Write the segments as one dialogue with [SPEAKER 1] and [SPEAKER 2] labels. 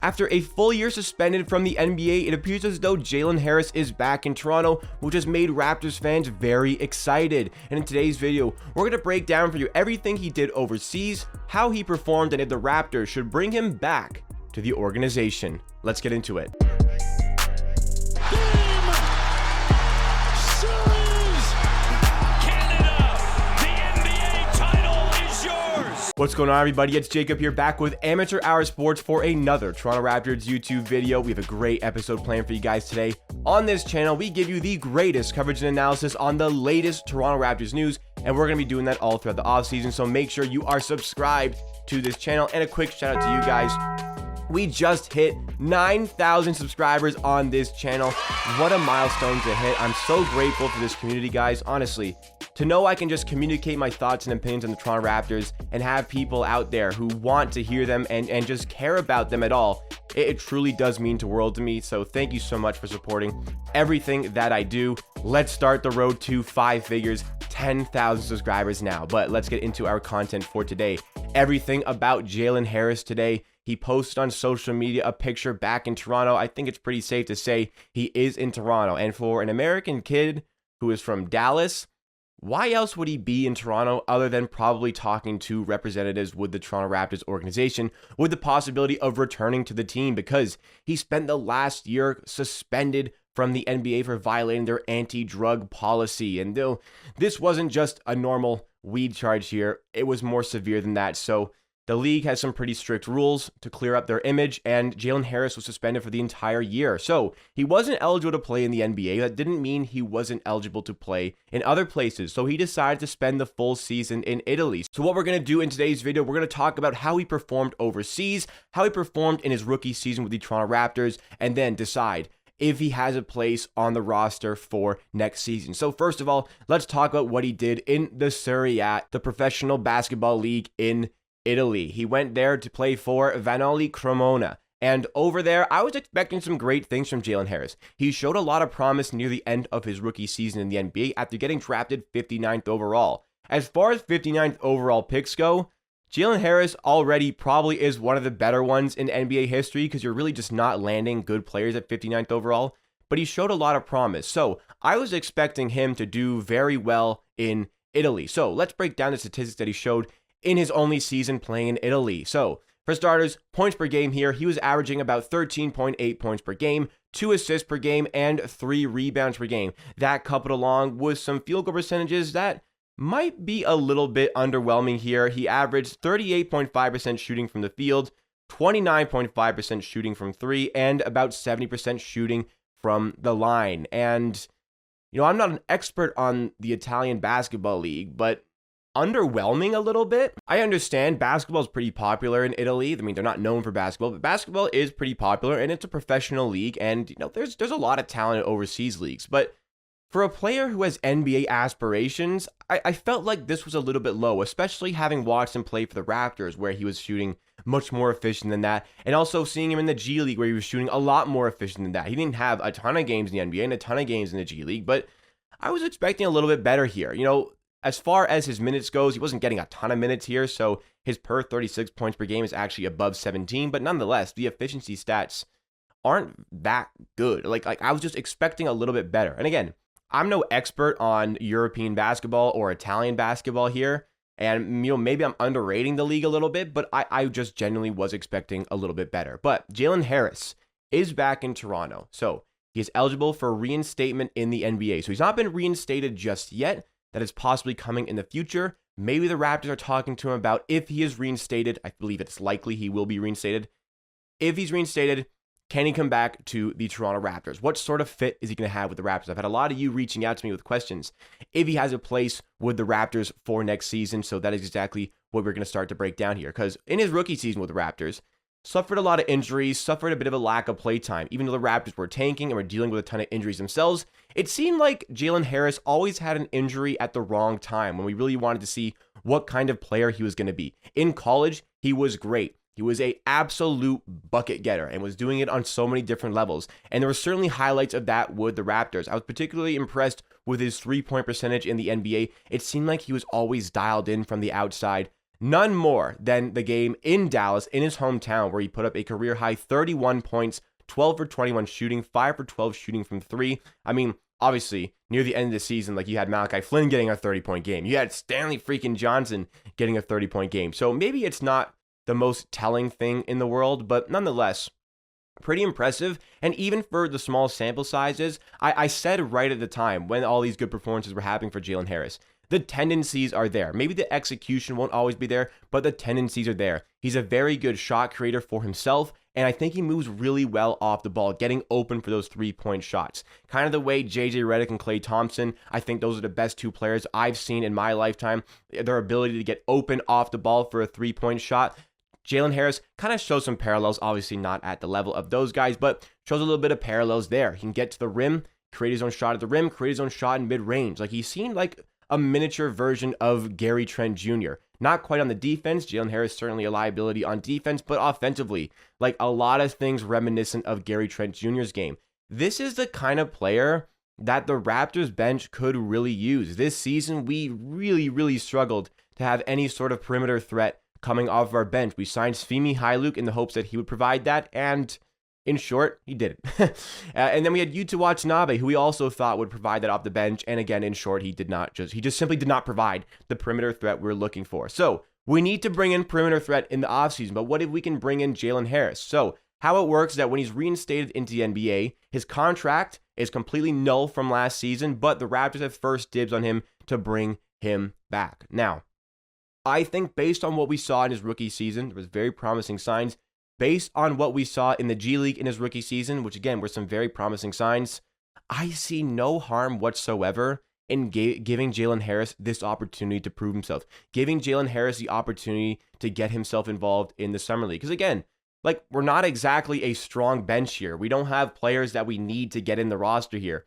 [SPEAKER 1] After a full year suspended from the NBA, it appears as though Jalen Harris is back in Toronto, which has made Raptors fans very excited. And in today's video, we're going to break down for you everything he did overseas, how he performed, and if the Raptors should bring him back to the organization. Let's get into it. What's going on, everybody? It's Jacob here, back with Amateur Hour Sports for another Toronto Raptors YouTube video. We have a great episode planned for you guys today. On this channel, we give you the greatest coverage and analysis on the latest Toronto Raptors news, and we're going to be doing that all throughout the offseason, so make sure you are subscribed to this channel. And a quick shout out to you guys. We just hit 9,000 subscribers on this channel. What a milestone to hit. I'm so grateful for this community, guys. Honestly, to know I can just communicate my thoughts and opinions on the Toronto Raptors and have people out there who want to hear them and just care about them at all, it truly does mean the world to me. So thank you so much for supporting everything that I do. Let's start the road to 5 figures, 10,000 subscribers now. But let's get into our content for today. Everything about Jalen Harris today. He posted on social media a picture back in Toronto. I think it's pretty safe to say he is in Toronto. And for an American kid who is from Dallas, why else would he be in Toronto other than probably talking to representatives with the Toronto Raptors organization with the possibility of returning to the team, because he spent the last year suspended from the NBA for violating their anti-drug policy. And though this wasn't just a normal weed charge here, it was more severe than that. So the league has some pretty strict rules to clear up their image, and Jalen Harris was suspended for the entire year. So he wasn't eligible to play in the NBA. That didn't mean he wasn't eligible to play in other places. So he decided to spend the full season in Italy. So what we're going to do in today's video, we're going to talk about how he performed overseas, how he performed in his rookie season with the Toronto Raptors, and then decide if he has a place on the roster for next season. So first of all, let's talk about what he did in the Serie A, the professional basketball league in Italy. He went there to play for Vanoli Cremona. And over there, I was expecting some great things from Jalen Harris. He showed a lot of promise near the end of his rookie season in the NBA after getting drafted 59th overall. As far as 59th overall picks go, Jalen Harris already probably is one of the better ones in NBA history, because you're really just not landing good players at 59th overall. But he showed a lot of promise. So I was expecting him to do very well in Italy. So let's break down the statistics that he showed in his only season playing in Italy. So, for starters, points per game here, he was averaging about 13.8 points per game, 2 assists per game, and 3 rebounds per game. That coupled along with some field goal percentages that might be a little bit underwhelming here. He averaged 38.5% shooting from the field, 29.5% shooting from 3, and about 70% shooting from the line. And, you know, I'm not an expert on the Italian basketball league, but underwhelming a little bit. I understand basketball is pretty popular in Italy. I mean, they're not known for basketball, but basketball is pretty popular, and it's a professional league, and you know, there's a lot of talent in overseas leagues. But for a player who has NBA aspirations, I felt like this was a little bit low, especially having watched him play for the Raptors, where he was shooting much more efficient than that, and also seeing him in the G League, where he was shooting a lot more efficient than that. He didn't have a ton of games in the NBA and a ton of games in the G League, but I was expecting a little bit better here. You know, as far as his minutes goes, he wasn't getting a ton of minutes here, so his per 36 points per game is actually above 17, but nonetheless, the efficiency stats aren't that good. Like I was just expecting a little bit better. And again, I'm no expert on European basketball or Italian basketball here, and you know, maybe I'm underrating the league a little bit, but I just genuinely was expecting a little bit better. But Jalen Harris is back in Toronto, so he is eligible for reinstatement in the NBA. So he's not been reinstated just yet. That is possibly coming in the future. Maybe the Raptors are talking to him about if he is reinstated. I believe it's likely he will be reinstated. If he's reinstated, can he come back to the Toronto Raptors? What sort of fit is he going to have with the Raptors? I've had a lot of you reaching out to me with questions if he has a place with the Raptors for next season. So that is exactly what we're going to start to break down here. Because in his rookie season with the Raptors, suffered a lot of injuries, suffered a bit of a lack of play time. Even though the Raptors were tanking and were dealing with a ton of injuries themselves, it seemed like Jalen Harris always had an injury at the wrong time when we really wanted to see what kind of player he was going to be. In college, he was great. He was an absolute bucket getter and was doing it on so many different levels. And there were certainly highlights of that with the Raptors. I was particularly impressed with his three-point percentage in the NBA. It seemed like he was always dialed in from the outside. None more than the game in Dallas, in his hometown, where he put up a career-high 31 points, 12 for 21 shooting, 5 for 12 shooting from 3. I mean, obviously, near the end of the season, like, you had Malachi Flynn getting a 30-point game. You had Stanley freaking Johnson getting a 30-point game. So maybe it's not the most telling thing in the world, but nonetheless, pretty impressive. And even for the small sample sizes, I said right at the time when all these good performances were happening for Jalen Harris, the tendencies are there. Maybe the execution won't always be there, but the tendencies are there. He's a very good shot creator for himself, and I think he moves really well off the ball, getting open for those three-point shots. Kind of the way JJ Redick and Klay Thompson, I think those are the best two players I've seen in my lifetime. Their ability to get open off the ball for a three-point shot. Jalen Harris kind of shows some parallels, obviously not at the level of those guys, but shows a little bit of parallels there. He can get to the rim, create his own shot at the rim, create his own shot in mid-range. Like, he seemed like a miniature version of Gary Trent Jr. Not quite on the defense. Jalen Harris certainly a liability on defense, but offensively, like, a lot of things reminiscent of Gary Trent Jr.'s game. This is the kind of player that the Raptors bench could really use. This season, we really struggled to have any sort of perimeter threat coming off of our bench. We signed Svi Mykhailiuk in the hopes that he would provide that, and in short, he didn't. And then we had Yuta Watanabe, who we also thought would provide that off the bench. And again, in short, he just simply did not provide the perimeter threat we were looking for. So we need to bring in perimeter threat in the offseason. But what if we can bring in Jalen Harris? So how it works is that when he's reinstated into the NBA, his contract is completely null from last season, but the Raptors have first dibs on him to bring him back. Now, I think based on what we saw in his rookie season, there was very promising signs. Based on what we saw in the G League in his rookie season, which again were some very promising signs, I see no harm whatsoever in giving Jalen Harris this opportunity to prove himself. Giving Jalen Harris the opportunity to get himself involved in the Summer League. Because again, like, we're not exactly a strong bench here. We don't have players that we need to get in the roster here.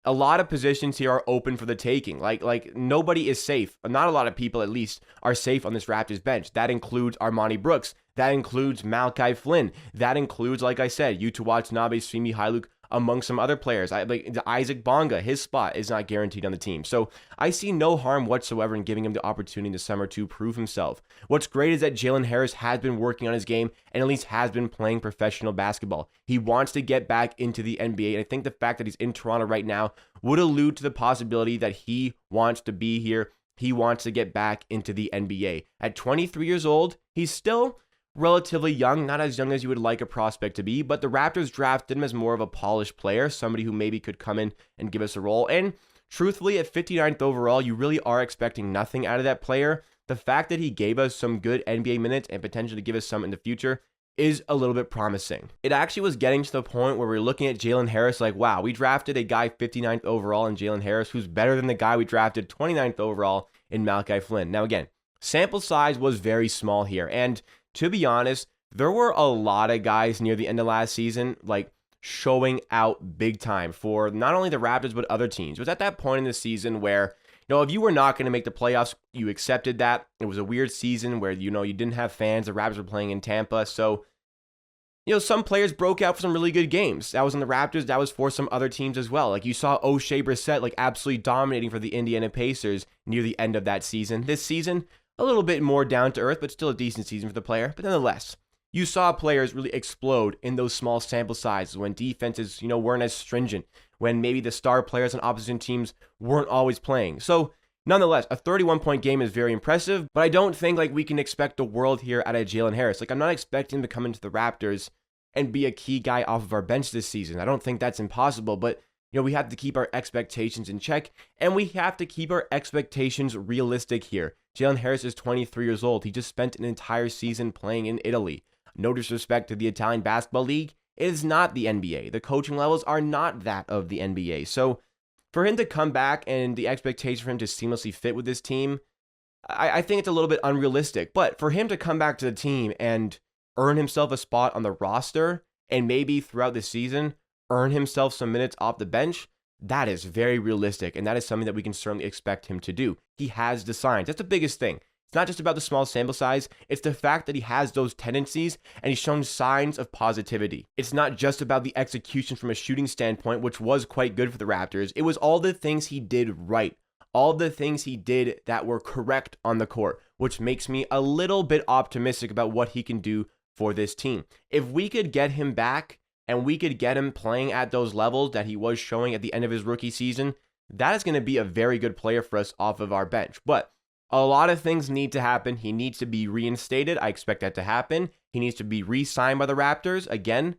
[SPEAKER 1] A lot of positions here are open for the taking. Like nobody is safe. Not a lot of people, at least, are safe on this Raptors bench. That includes Armani Brooks. That includes Malachi Flynn. That includes, like I said, Yuta Watanabe, Svi Mykhailiuk, among some other players. Isaac Bonga, his spot is not guaranteed on the team. So I see no harm whatsoever in giving him the opportunity in the summer to prove himself. What's great is that Jalen Harris has been working on his game and at least has been playing professional basketball. He wants to get back into the NBA, and I think the fact that he's in Toronto right now would allude to the possibility that he wants to be here. He wants to get back into the NBA. At 23 years old, he's still relatively young, not as young as you would like a prospect to be, but the Raptors drafted him as more of a polished player, somebody who maybe could come in and give us a role. And truthfully, at 59th overall, you really are expecting nothing out of that player. The fact that he gave us some good NBA minutes and potentially give us some in the future is a little bit promising. It actually was getting to the point where we're looking at Jalen Harris like, wow, we drafted a guy 59th overall in Jalen Harris who's better than the guy we drafted 29th overall in Malachi Flynn. Now again, sample size was very small here, and to be honest, there were a lot of guys near the end of last season, like, showing out big time for not only the Raptors, but other teams. It was at that point in the season where, if you were not going to make the playoffs, you accepted that. It was a weird season where, you didn't have fans. The Raptors were playing in Tampa. So, some players broke out for some really good games. That was on the Raptors. That was for some other teams as well. Like, you saw O'Shea Brissett, like, absolutely dominating for the Indiana Pacers near the end of that season. This season, a little bit more down to earth, but still a decent season for the player. But nonetheless, you saw players really explode in those small sample sizes when defenses, weren't as stringent, when maybe the star players on opposite teams weren't always playing. So nonetheless, a 31-point game is very impressive, but I don't think we can expect the world here out of Jalen Harris. I'm not expecting him to come into the Raptors and be a key guy off of our bench this season. I don't think that's impossible, but we have to keep our expectations in check, and we have to keep our expectations realistic here. Jalen Harris is 23 years old. He just spent an entire season playing in Italy. No disrespect to the Italian Basketball League, it is not the NBA. The coaching levels are not that of the NBA. So for him to come back and the expectation for him to seamlessly fit with this team, I think it's a little bit unrealistic. But for him to come back to the team and earn himself a spot on the roster and maybe throughout the season earn himself some minutes off the bench, that is very realistic, and that is something that we can certainly expect him to do. He has the signs. That's the biggest thing. It's not just about the small sample size, it's the fact that he has those tendencies and he's shown signs of positivity. It's not just about the execution from a shooting standpoint, which was quite good for the Raptors. It was all the things he did right. all the things he did that were correct on the court, which makes me a little bit optimistic about what he can do for this team. If we could get him back and we could get him playing at those levels that he was showing at the end of his rookie season, that is going to be a very good player for us off of our bench. But a lot of things need to happen. He needs to be reinstated. I expect that to happen. He needs to be re-signed by the Raptors. Again,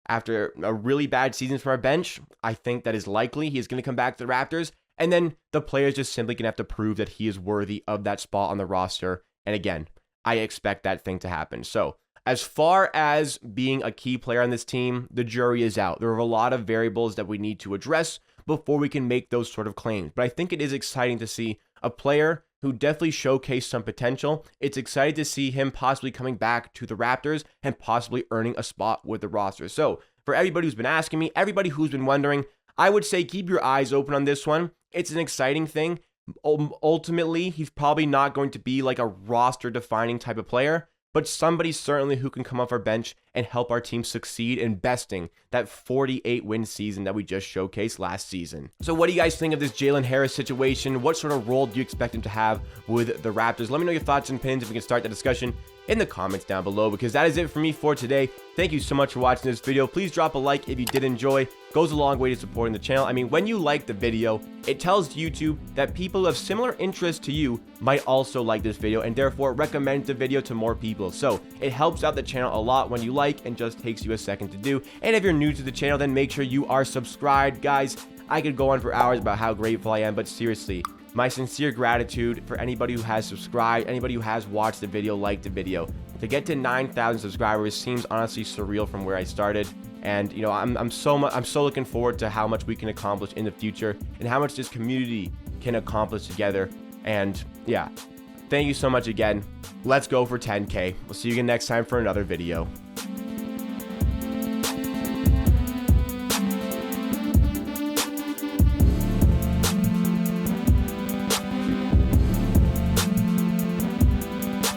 [SPEAKER 1] after a really bad season from our bench, I think that is likely. He's going to come back to the Raptors. And then the player's just simply going to have to prove that he is worthy of that spot on the roster. And again, I expect that thing to happen. So as far as being a key player on this team, the jury is out. There are a lot of variables that we need to address before we can make those sort of claims. But I think it is exciting to see a player who definitely showcased some potential. It's exciting to see him possibly coming back to the Raptors and possibly earning a spot with the roster. So for everybody who's been asking me, everybody who's been wondering, I would say keep your eyes open on this one. It's an exciting thing. Ultimately, he's probably not going to be like a roster-defining type of player, but somebody certainly who can come off our bench and help our team succeed in besting that 48-win season that we just showcased last season. So what do you guys think of this Jalen Harris situation? What sort of role do you expect him to have with the Raptors? Let me know your thoughts and opinions if we can start the discussion in the comments down below, because that is it for me for today. Thank you so much for watching this video. Please drop a like if you did enjoy. Goes a long way to supporting the channel. I mean, when you like the video, it tells YouTube that people of similar interests to you might also like this video and therefore recommend the video to more people. So it helps out the channel a lot when you like and just takes you a second to do. And if you're new to the channel, then make sure you are subscribed. Guys, I could go on for hours about how grateful I am, but seriously, my sincere gratitude for anybody who has subscribed, anybody who has watched the video, liked the video. To get to 9,000 subscribers seems honestly surreal from where I started. And you know, I'm so looking forward to how much we can accomplish in the future and how much this community can accomplish together. And yeah, thank you so much again. Let's go for 10K. We'll see you again next time for another video.